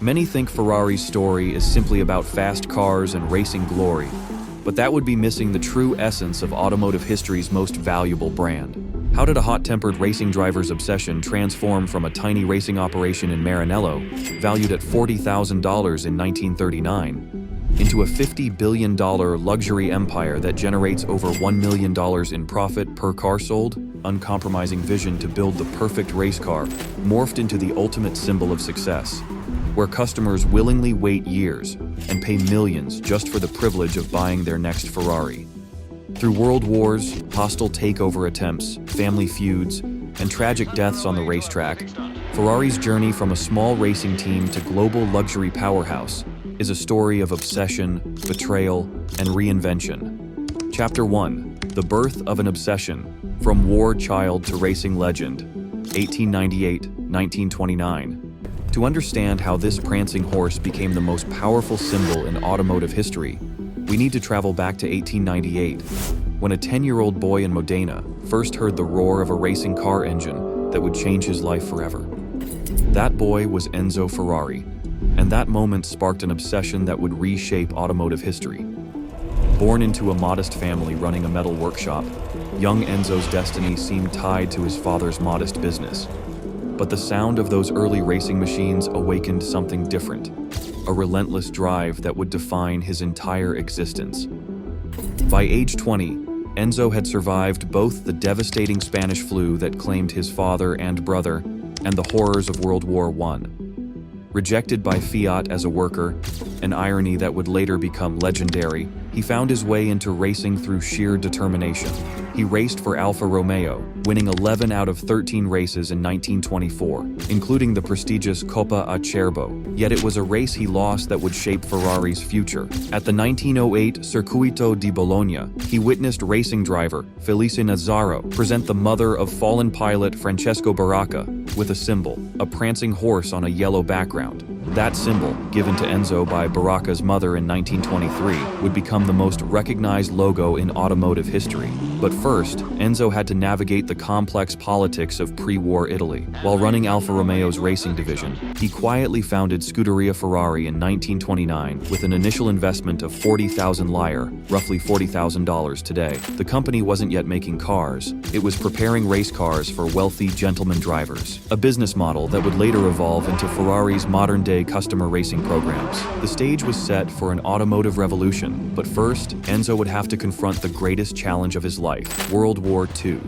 Many think Ferrari's story is simply about fast cars and racing glory, but that would be missing the true essence of automotive history's most valuable brand. How did a hot-tempered racing driver's obsession transform from a tiny racing operation in Maranello, valued at $40,000 in 1939, into a $50 billion luxury empire that generates over $1 million in profit per car sold? Uncompromising vision to build the perfect race car morphed into the ultimate symbol of success, where customers willingly wait years and pay millions just for the privilege of buying their next Ferrari. Through world wars, hostile takeover attempts, family feuds, and tragic deaths on the racetrack, Ferrari's journey from a small racing team to global luxury powerhouse is a story of obsession, betrayal, and reinvention. Chapter 1: The Birth of an Obsession, From War Child to Racing Legend, 1898-1929. To understand how this prancing horse became the most powerful symbol in automotive history, we need to travel back to 1898, when a 10-year-old boy in Modena first heard the roar of a racing car engine that would change his life forever. That boy was Enzo Ferrari, and that moment sparked an obsession that would reshape automotive history. Born into a modest family running a metal workshop, young Enzo's destiny seemed tied to his father's modest business. But the sound of those early racing machines awakened something different, a relentless drive that would define his entire existence. By age 20, Enzo had survived both the devastating Spanish flu that claimed his father and brother and the horrors of World War I. Rejected by Fiat as a worker, an irony that would later become legendary, he found his way into racing through sheer determination. He raced for Alfa Romeo, winning 11 out of 13 races in 1924, including the prestigious Coppa Acerbo. Yet it was a race he lost that would shape Ferrari's future. At the 1908 Circuito di Bologna, he witnessed racing driver Felice Nazzaro present the mother of fallen pilot Francesco Baracca with a symbol, a prancing horse on a yellow background. That symbol, given to Enzo by Baracca's mother in 1923, would become the most recognized logo in automotive history. But first, Enzo had to navigate the complex politics of pre-war Italy. While running Alfa Romeo's racing division, he quietly founded Scuderia Ferrari in 1929 with an initial investment of 40,000 lire, roughly $40,000 today. The company wasn't yet making cars. It was preparing race cars for wealthy gentleman drivers, a business model that would later evolve into Ferrari's modern-day customer racing programs. The stage was set for an automotive revolution, but first, Enzo would have to confront the greatest challenge of his life: World War II.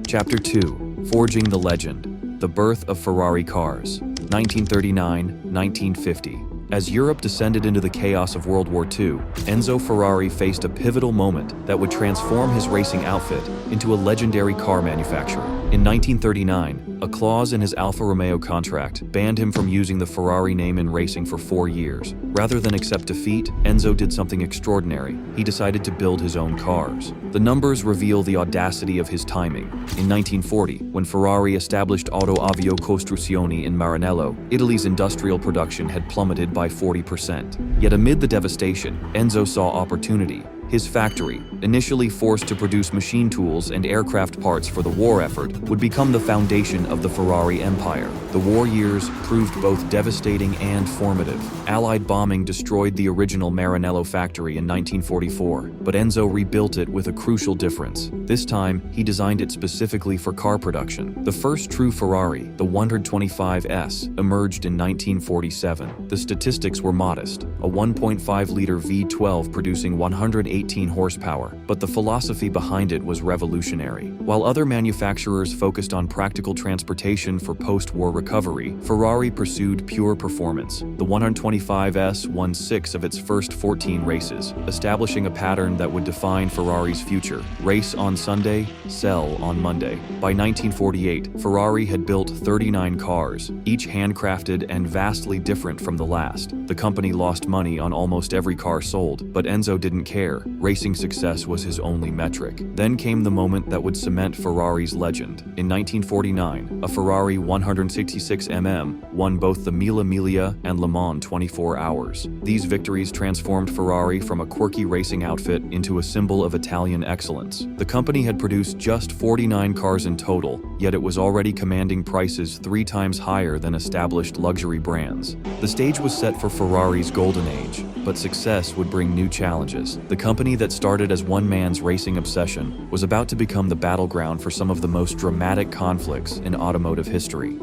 Chapter 2: Forging the Legend, The Birth of Ferrari Cars, 1939-1950. As Europe descended into the chaos of World War II, Enzo Ferrari faced a pivotal moment that would transform his racing outfit into a legendary car manufacturer. In 1939, a clause in his Alfa Romeo contract banned him from using the Ferrari name in racing for 4 years. Rather than accept defeat, Enzo did something extraordinary. He decided to build his own cars. The numbers reveal the audacity of his timing. In 1940, when Ferrari established Auto Avio Costruzioni in Maranello, Italy's industrial production had plummeted by 40%. Yet amid the devastation, Enzo saw opportunity. His factory, initially forced to produce machine tools and aircraft parts for the war effort, would become the foundation of the Ferrari empire. The war years proved both devastating and formative. Allied bombing destroyed the original Maranello factory in 1944, but Enzo rebuilt it with a crucial difference. This time, he designed it specifically for car production. The first true Ferrari, the 125S, emerged in 1947. The statistics were modest, a 1.5-liter V12 producing 118 horsepower, but the philosophy behind it was revolutionary. While other manufacturers focused on practical transportation for post-war recovery, Ferrari pursued pure performance. The 125S won 6 of its first 14 races, establishing a pattern that would define Ferrari's future: race on Sunday, sell on Monday. By 1948, Ferrari had built 39 cars, each handcrafted and vastly different from the last. The company lost money on almost every car sold, but Enzo didn't care. racing success was his only metric. Then came the moment that would cement Ferrari's legend. In 1949, a Ferrari 166mm won both the Mille Miglia and Le Mans 24 Hours. These victories transformed Ferrari from a quirky racing outfit into a symbol of Italian excellence. The company had produced just 49 cars in total, yet it was already commanding prices 3 times higher than established luxury brands. The stage was set for Ferrari's golden age, but success would bring new challenges. The company that started as one man's racing obsession was about to become the battleground for some of the most dramatic conflicts in automotive history.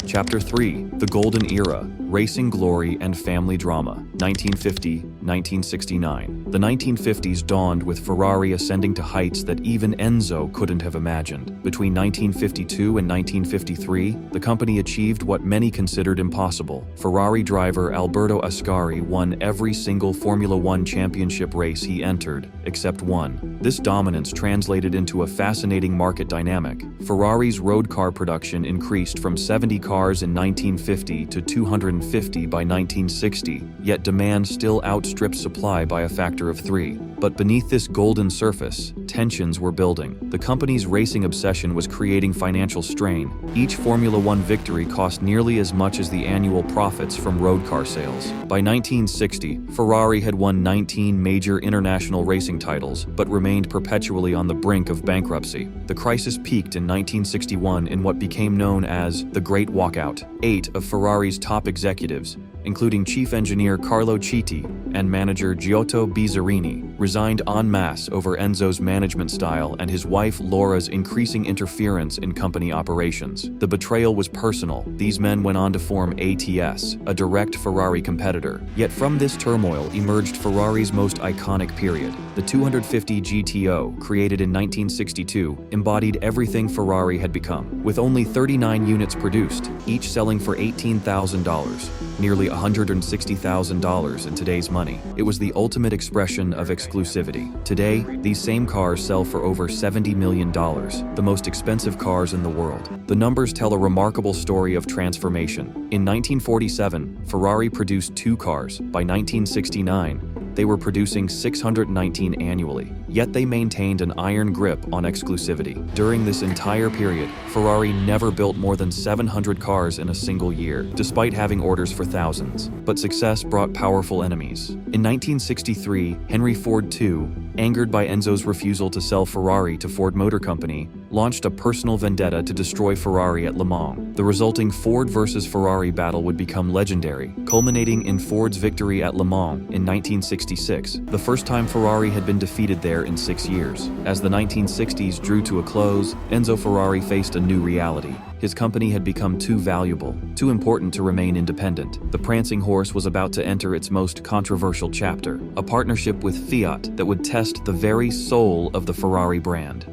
Chapter 3: The Golden Era, Racing Glory and Family Drama, 1950-1969. The 1950s dawned with Ferrari ascending to heights that even Enzo couldn't have imagined. Between 1952 and 1953, the company achieved what many considered impossible. Ferrari driver Alberto Ascari won every single Formula One championship race he entered, except one. This dominance translated into a fascinating market dynamic. Ferrari's road car production increased from 70 cars in 1950 to 250 by 1960, yet demand still outstripped supply by a factor of 3. But beneath this golden surface, tensions were building. The company's racing obsession was creating financial strain. Each Formula One victory cost nearly as much as the annual profits from road car sales. By 1960, Ferrari had won 19 major international racing titles, but remained perpetually on the brink of bankruptcy. The crisis peaked in 1961 in what became known as the Great Walkout. 8 of Ferrari's top executives, including chief engineer Carlo Citti and manager Giotto Bizzarini, resigned en masse over Enzo's management style and his wife Laura's increasing interference in company operations. The betrayal was personal. These men went on to form ATS, a direct Ferrari competitor. Yet from this turmoil emerged Ferrari's most iconic period. The 250 GTO, created in 1962, embodied everything Ferrari had become. With only 39 units produced, each selling for $18,000, nearly $160,000 in today's money. It was the ultimate expression of exclusivity. Today, these same cars sell for over $70 million, the most expensive cars in the world. The numbers tell a remarkable story of transformation. In 1947, Ferrari produced 2 cars. By 1969, they were producing 619 annually, yet they maintained an iron grip on exclusivity. During this entire period, Ferrari never built more than 700 cars in a single year, despite having orders for thousands. But success brought powerful enemies. In 1963, Henry Ford II, angered by Enzo's refusal to sell Ferrari to Ford Motor Company, launched a personal vendetta to destroy Ferrari at Le Mans. The resulting Ford versus Ferrari battle would become legendary, culminating in Ford's victory at Le Mans in 1966, the first time Ferrari had been defeated there in 6 years. As the 1960s drew to a close, Enzo Ferrari faced a new reality. His company had become too valuable, too important to remain independent. The Prancing horse was about to enter its most controversial chapter, a partnership with Fiat that would test the very soul of the Ferrari brand.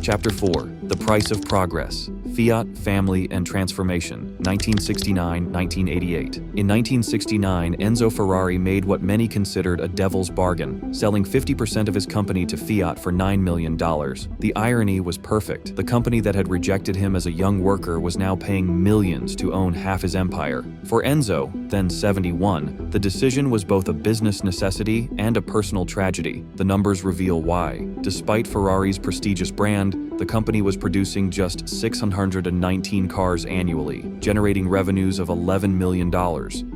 Chapter 4: The Price of Progress, Fiat, Family, and Transformation, 1969-1988. In 1969, Enzo Ferrari made what many considered a devil's bargain, selling 50% of his company to Fiat for $9 million. The irony was perfect. The company that had rejected him as a young worker was now paying millions to own half his empire. For Enzo, then 71, the decision was both a business necessity and a personal tragedy. The numbers reveal why. Despite Ferrari's prestigious brand, the company was producing just 619 cars annually, generating revenues of $11 million,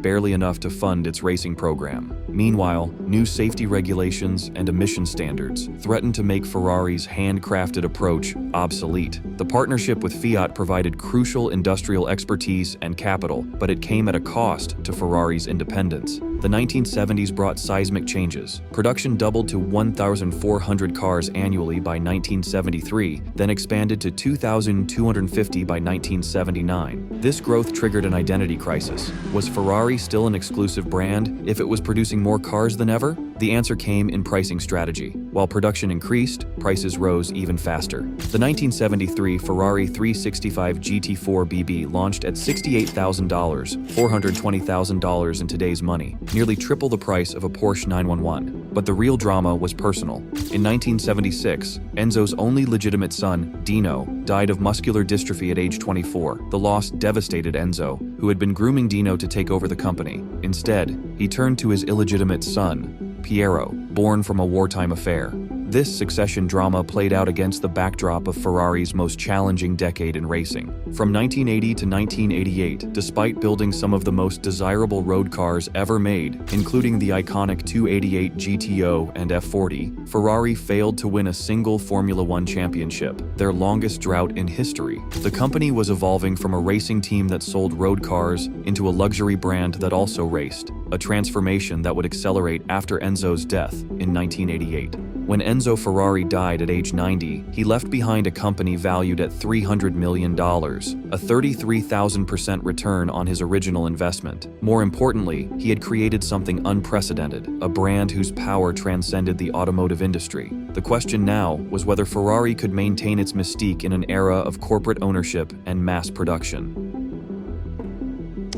barely enough to fund its racing program. Meanwhile, new safety regulations and emission standards threatened to make Ferrari's handcrafted approach obsolete. The partnership with Fiat provided crucial industrial expertise and capital, but it came at a cost to Ferrari's independence. The 1970s brought seismic changes. Production doubled to 1,400 cars annually by 1973, then expanded to 2,250 by 1979. This growth triggered an identity crisis. Was Ferrari still an exclusive brand if it was producing more cars than ever? The answer came in pricing strategy. While production increased, prices rose even faster. The 1973 Ferrari 365 GT4 BB launched at $68,000, $420,000 in today's money, nearly triple the price of a Porsche 911. But the real drama was personal. In 1976, Enzo's only legitimate son, Dino, died of muscular dystrophy at age 24. The loss devastated Enzo, who had been grooming Dino to take over the company. Instead, he turned to his illegitimate son, Piero, born from a wartime affair. This succession drama played out against the backdrop of Ferrari's most challenging decade in racing. From 1980 to 1988, despite building some of the most desirable road cars ever made, including the iconic 288 GTO and F40, Ferrari failed to win a single Formula One championship, their longest drought in history. The company was evolving from a racing team that sold road cars into a luxury brand that also raced, a transformation that would accelerate after Enzo's death in 1988. When Enzo Ferrari died at age 90, he left behind a company valued at $300 million, a 33,000% return on his original investment. More importantly, he had created something unprecedented, a brand whose power transcended the automotive industry. The question now was whether Ferrari could maintain its mystique in an era of corporate ownership and mass production.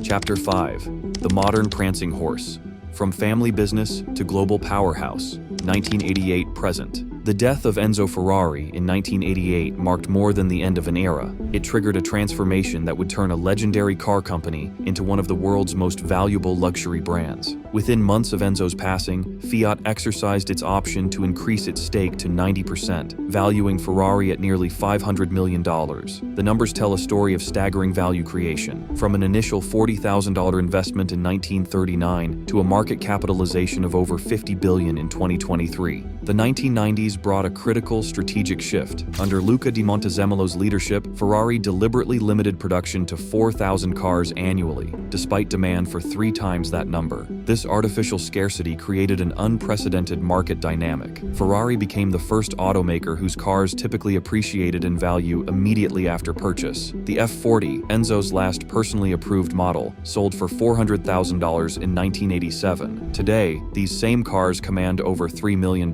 Chapter 5. The Modern Prancing Horse. From family business to global powerhouse, 1988 present. The death of Enzo Ferrari in 1988 marked more than the end of an era. It triggered a transformation that would turn a legendary car company into one of the world's most valuable luxury brands. Within months of Enzo's passing, Fiat exercised its option to increase its stake to 90%, valuing Ferrari at nearly $500 million. The numbers tell a story of staggering value creation, from an initial $40,000 investment in 1939 to a market capitalization of over $50 billion in 2023. The 1990s brought a critical strategic shift. Under Luca di Montezemolo's leadership, Ferrari deliberately limited production to 4,000 cars annually, despite demand for 3 times that number. This artificial scarcity created an unprecedented market dynamic. Ferrari became the first automaker whose cars typically appreciated in value immediately after purchase. The F40, Enzo's last personally approved model, sold for $400,000 in 1987. Today, these same cars command over $3 million.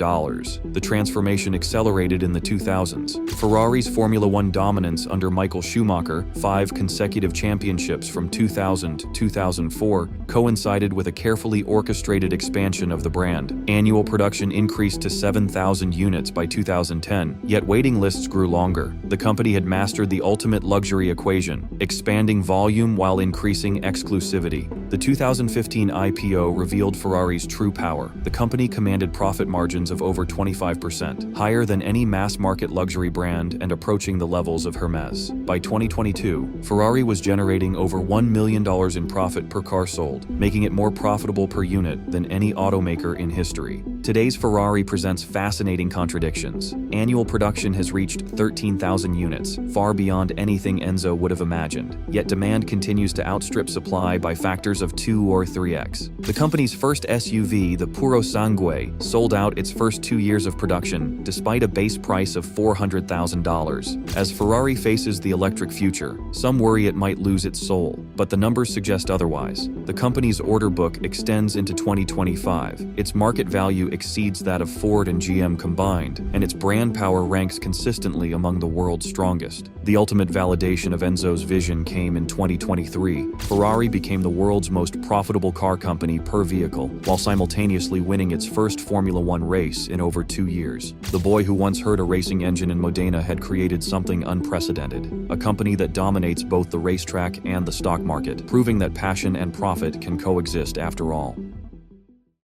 The transformation accelerated in the 2000s. Ferrari's Formula One dominance under Michael Schumacher, 5 consecutive championships from 2000 to 2004, coincided with a carefully orchestrated expansion of the brand. Annual production increased to 7,000 units by 2010, yet waiting lists grew longer. The company had mastered the ultimate luxury equation, expanding volume while increasing exclusivity. The 2015 IPO revealed Ferrari's true power. The company commanded profit margins of over 25%, higher than any mass-market luxury brand and approaching the levels of Hermes. By 2022, Ferrari was generating over $1 million in profit per car sold, making it more profitable per unit than any automaker in history. Today's Ferrari presents fascinating contradictions. Annual production has reached 13,000 units, far beyond anything Enzo would have imagined. Yet demand continues to outstrip supply by factors of 2 or 3x. The company's first SUV, the Puro Sangue, sold out its first 2 years of production, despite a base price of $400,000. As Ferrari faces the electric future, some worry it might lose its soul, but the numbers suggest otherwise. The company's order book extends into 2025. Its market value exceeds that of Ford and GM combined, and its brand power ranks consistently among the world's strongest. The ultimate validation of Enzo's vision came in 2023. Ferrari became the world's most profitable car company per vehicle, while simultaneously winning its first Formula One race in over 2 years. The boy who once heard a racing engine in Modena had created something unprecedented, a company that dominates both the racetrack and the stock market, proving that passion and profit can coexist after all.